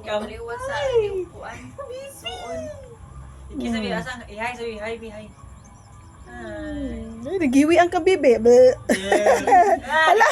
Kaliwat sa yung kuan. Suon. Sabi asang hi sabi hi bi hi. Ay, nagiwi ang kabibe. Ala.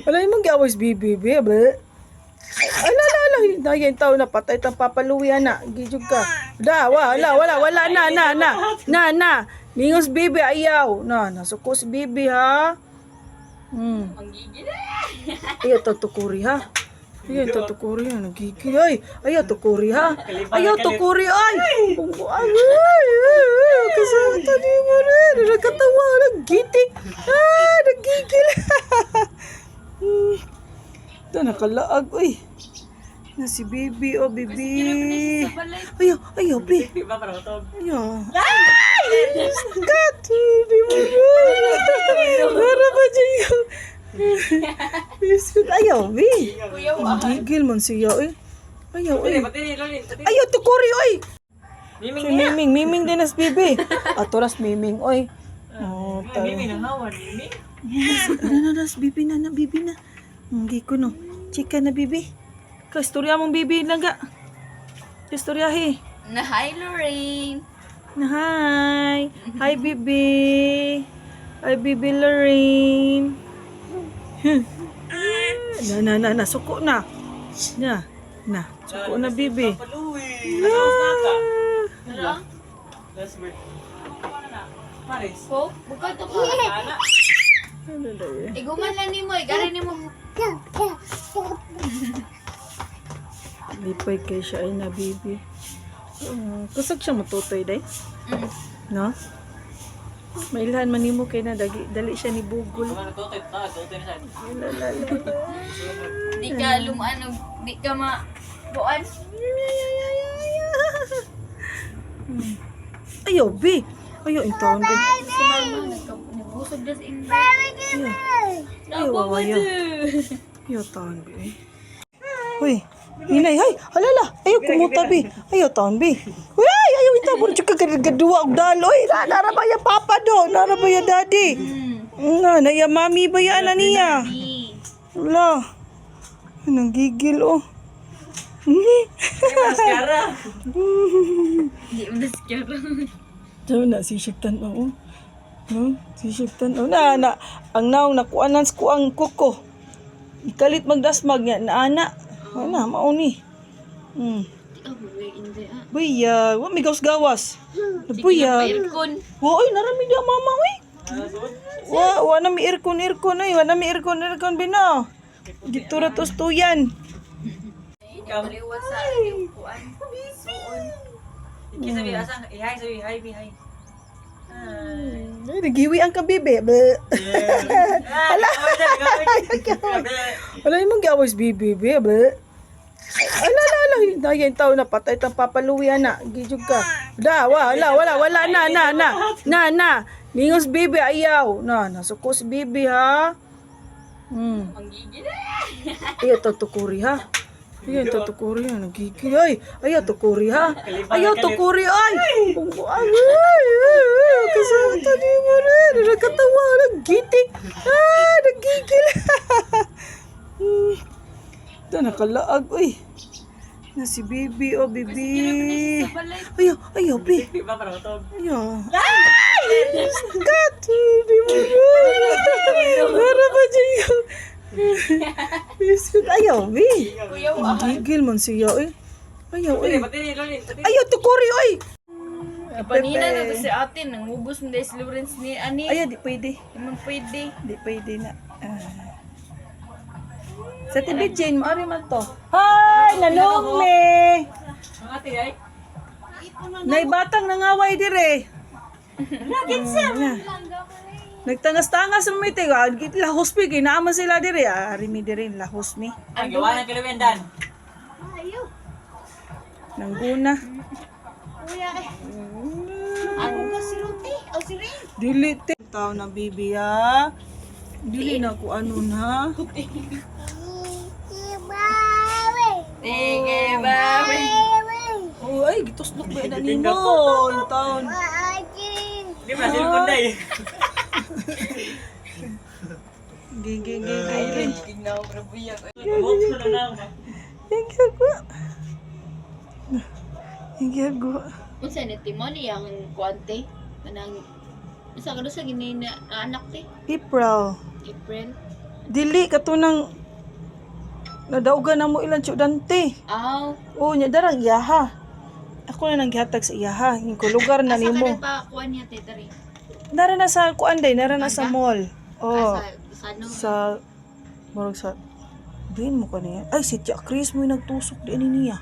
Wala yung mag-awas bibi. Ala. Dahil yung tao na patay tang papaluwi na. Gijog ka. Wala na. Mingos bibi ayaw. Nasuko si bibi ha. Manggigil. Ayaw tutukuri ha. Nagigil. Ayaw tukuri ha. Ayaw tukuri ay. Kasama ni mo rin. Nagkatawa. Nagitik. Nagigil. Ito nakalaag. Uy. Na si Bibi. Bibi. Ayaw, Bi. Ayaw. Kat. Di mo rin. Para ba dyan yun? Ayaw, Bi. Gigil man siya, eh. Ayaw, eh. Ayaw, tukuri, oy. Si Miming din as Bibi. Atoras Miming, oy. Miming na hawan, Miming. Bibi na. Hindi ko, no. Chika na, Bibi. Kastorya mong Bibi lang ga. Kastoryahi. Na hi Lorraine. Hi, Bibi. Hi, Bibi Lorraine. Suko na. Suko na, Bibi. Ko, buka to ko. Iguman lang nimo, gari nimo. Lipay kay siya ay na, Bibi. Kusag siya matutoy, day? No? Mailhan manimo kay na dali siya ni bugol. Di ka lumano, di ka buan. Ayaw, Bi. Ayaw, yung taon, Bi. Si mama nagkabusog das in. Ayaw, wawaya. Ayaw, taon, Bi. Uy, Inay, hay, halala. Ayaw, kumuta, Bi. Ayaw, taon, Bi. Uy, ayaw, ito. Buro siya kagaduwa og daloy. Narabaya papa do. Narabaya daddy. Naya mami ba yan na niya? Wala. Anong gigil, oh. Maskara. Di maskara. Diyan na, sisiptan mo, oh. Sisiptan, oh. Ang naong nakuanan ko ang kuko. Ikalit magdasmag niya, naana. Wala, mauni. Buya, wa may gawas-gawas. Buya. Oy, narami dia mama, oy. Wa na mi aircon, oy. Wa na mi aircon bina. Gitu ratos tuyan. Kaliwat sa yung kuan. Suon. Sabi asang hi bi hi. Ay, nagiwi ang kabibe. Ala. Wala yung mag-awas bibi. Ala. Dahil yung tao na patay tang papaluwi na. Gijog ka. Wala na. Mingos bibi ayaw. Nasuko si bibi ha. Manggigil. Ayaw tutukuri ha. Nagigil. Ayaw tukuri ha. Ayaw tukuri ay. Kasama ni mo rin. Nagkatawa. Nagitik. Nagigil. Ito nakalaag. Uy. Na si Bibi. Bibi. Ayaw, Bi. Ayaw. Kat. Di mo rin. Para ba dyan yun? Ayaw, Bi. Gigil man siya, eh. Ayaw, eh. Ayaw, tukuri, oy. Panina na to si ate, nangubos mo dahil si Lawrence ni Ani. Ayaw, di pwede. Naman pwede. Di pwede na. Sa TV Jane, maari man to. Hi, nanong me. Ate ay. Naibatang nangaway dire. Nagtangas-tangas mo ito. Lahos mi, kinaaman sila dire. Arimi dire, lahos mi. Ang gawa ng kiluwendan. Nangguna. Ano ka si Ruti? O si Rin? Dili, tao na Bibi ha. Dili na ko ano na. Sige, bawi. Oh, ay, gituslok ba na nino? Yung taon. Di ba sila kunday? Gigi. Tingnan ko na buya. Yung giyagwa. Yung giyagwa. Unsa ni Timoni ang kuante? Kanang sa kado sa gini na anak ti April. April. Dili katunang nadaugan na mo ilang tiyudante. Aw, Oo, nya darang iyaha. Ako na nang gihatag sa iyaha. Yung lugar na asa nimo. ka pa kuan niya ti tari. Nara na sa kuanday, nara na sa Aga? mall. Oh, Sa ano? sa murag sa din mo kaniya. Ay, si Tia Chris mo yung nagtusok di ani niya.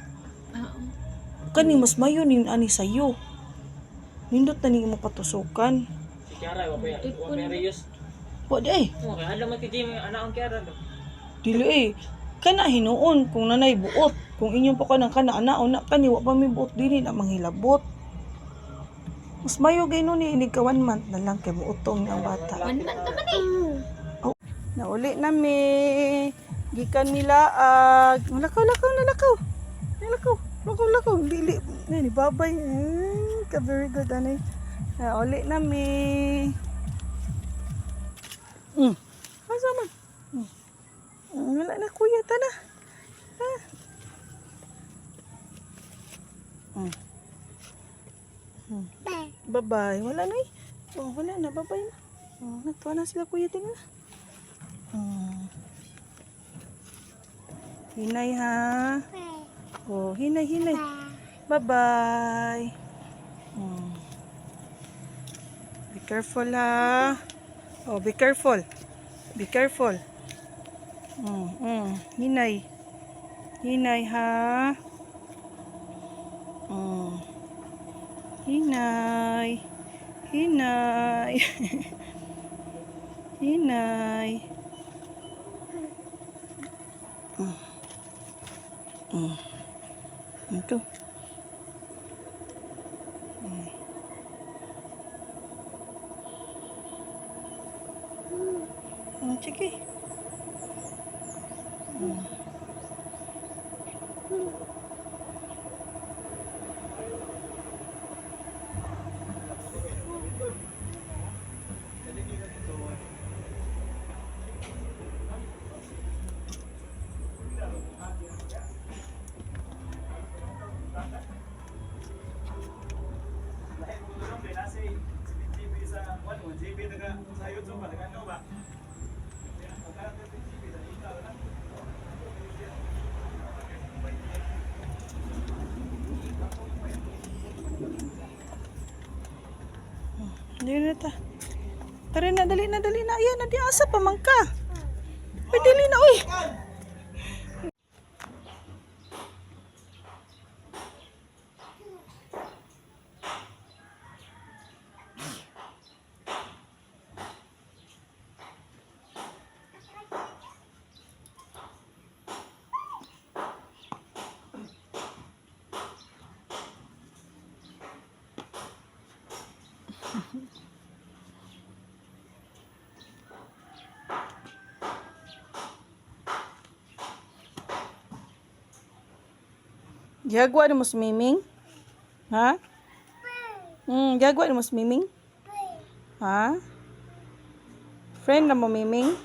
Oo. Kani mas mayo ni ani sayo. Nindot na ni mo patusukan. Si Kiara, Waperius. Wa di ay. Okay, alam mo ti Jim, anak ang Kiara. Dili eh. Kana hinuon kung nanay buot. Kung inyong pa ka ng kana anaon na kani wa pa mi buot dili na manghilabot. Mas mayo gay no ni inig ka 1 month na lang kay muutong ang bata. 1 month naman eh. Nauli na mi. Gikan nila lakaw. Lakaw. Dili. Ni babay. Ka very good anay. Nauli na mi. Asa man? Wala na kuya tana. Bye-bye. Wala na eh. Oh, wala na. Bye-bye na. Oh, natuwa na sila kuya din na. Hinay ha. Oh, hinay. Bye-bye. Be careful ha. Oh, be careful. Hinay. Hinay ha. Hinay. Hinay. Ito. Sige. Dili na ta. Tara na, dali na. Ayan, na di asa pa man ka. Ay, dili na, uy. Gagawa mo swimming? Ha? Gagawa mo swimming? Ha? Friend na mo miming?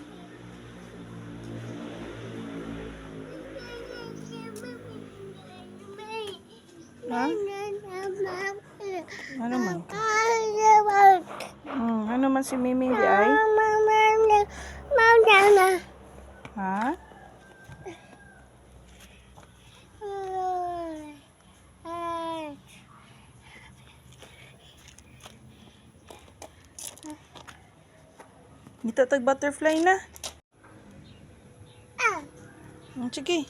Ha? Ano man? Ano man si Miming di ay? Ha? Dito tag butterfly na. Sige.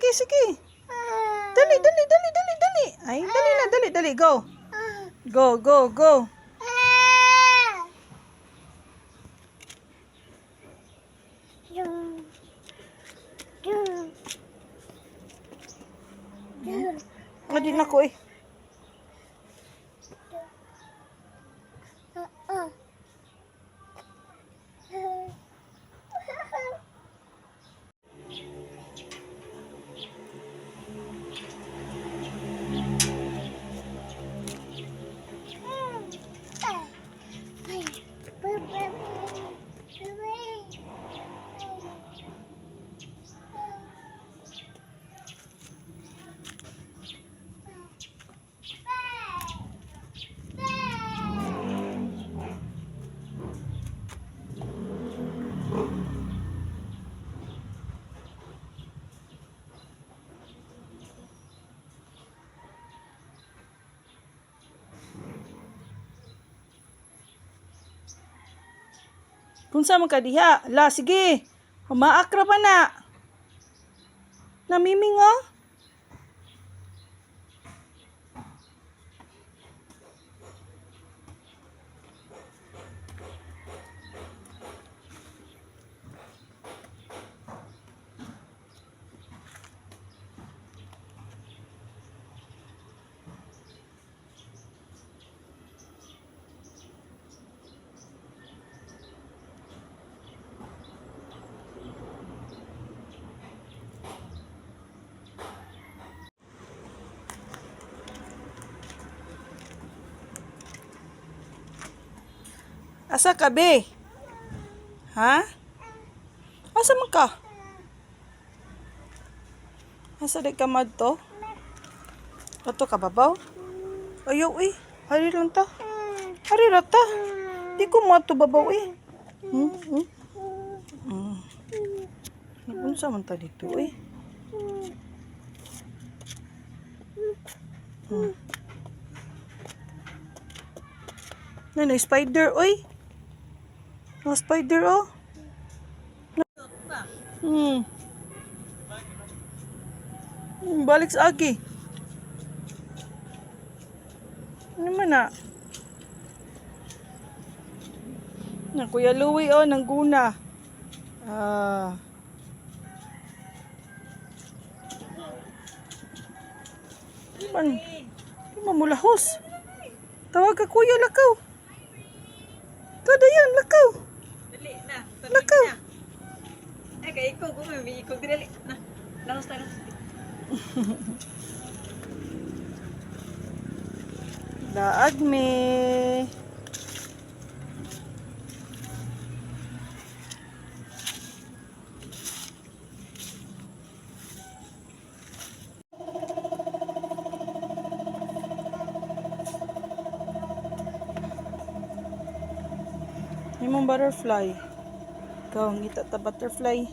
Sige. Dali. Ay, dali. Go. Go. Adi na ko eh. Kunsa man ka diha? La, sige. Maakra pa na. Namiming oh. Asa ka, be? Ha? Asa man ka? Asa di ka madto? Ato ka babaw? Ayaw eh. Hari lang ta. Hari rata. Di ko mato babaw eh. Unsa man ta dito eh. Nay, spider oy. No spider oh. Balik sa agi. Ano man na? Na Kuya Louie oh, nang guna. Man, di mamulahos. Tawag ka Kuya Lakaw. Kada yan, Lakaw. Dali na. Lakaw. Ay, kay ikaw, gumami. Ikaw, dali. Na. Lahos tayo. Daag me. Yung butterfly. Ikaw, ngita ta butterfly.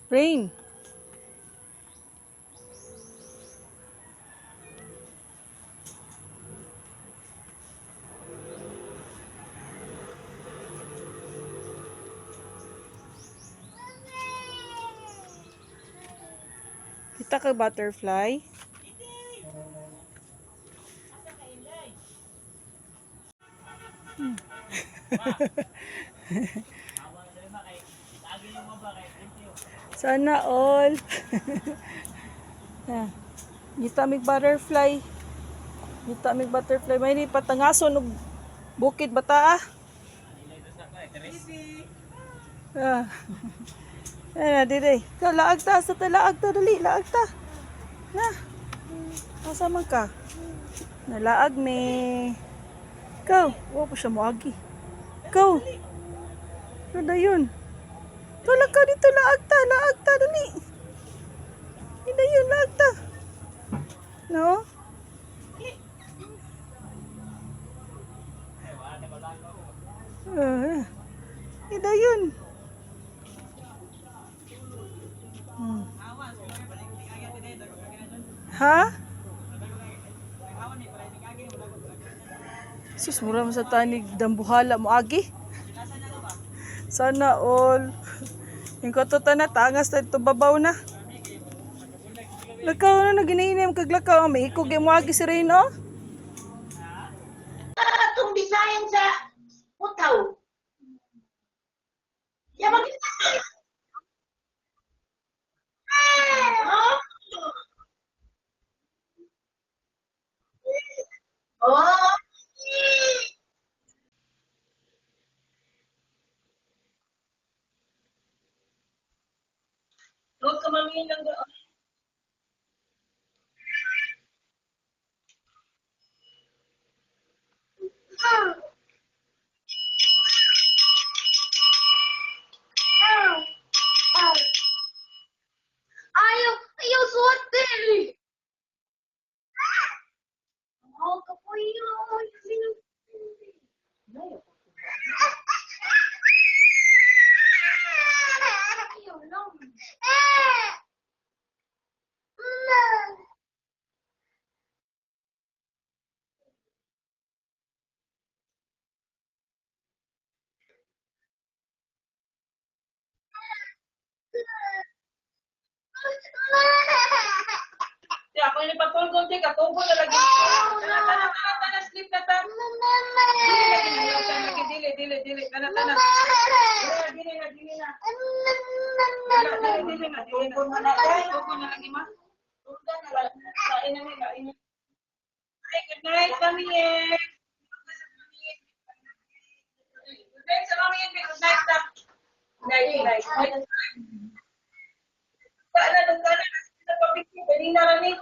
Rain. Kita ka butterfly? Sana all. Kita mig butterfly. Kita mig butterfly. May ni patangason og bukid bata ah. Na dire. Ka laag ta sa laag ta dali, laag ta. Na. Asa man ka? Nalaag me. Ikaw, wa pa siya moagi. Ikaw. Ano yun? Tulak ka dito, laag ta dali. lagta. No? Ida yun. Ha? Sus, mura mo sa tanig dambuhala mo agi. Sana all. Yung katuta na, tangas na ito babaw na. Lakaw na, naginahinim kaglakaw. May ikog yung agi si Reno. Itong design sa utaw. Yan mag Oh. Huwag ka mamingin ng doon. Ayaw suot din. Oh, kapuyo. Ayaw lang. Di ako yung patulgon, di katubo na lagi. Tana, sleep na ta. Dili. Tana. Dili na. Dili na. Tubo na lagi, ma. Lain na. Ay, good night, Mami. Good night sa Mami. Good night, ta. Good night. Dugana. Sa pabiki, pwede na rin.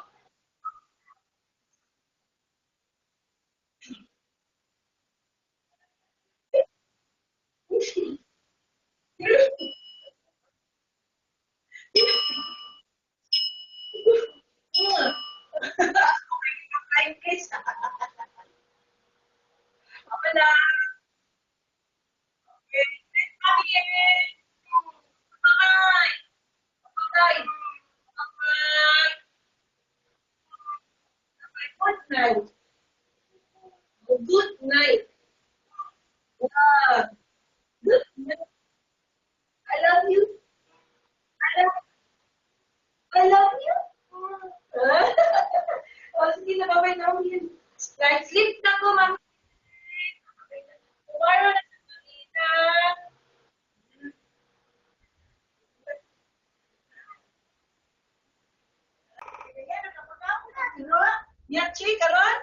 Apa na? Okay. Bye. Bye. Good night. Good night. Good night. I love you. I love you. Oh, sige na, babay na ako yun. Night sleep na ko, mami. Tomorrow na sa kanina. Yan, nakapagkakot na. Yachi, karon?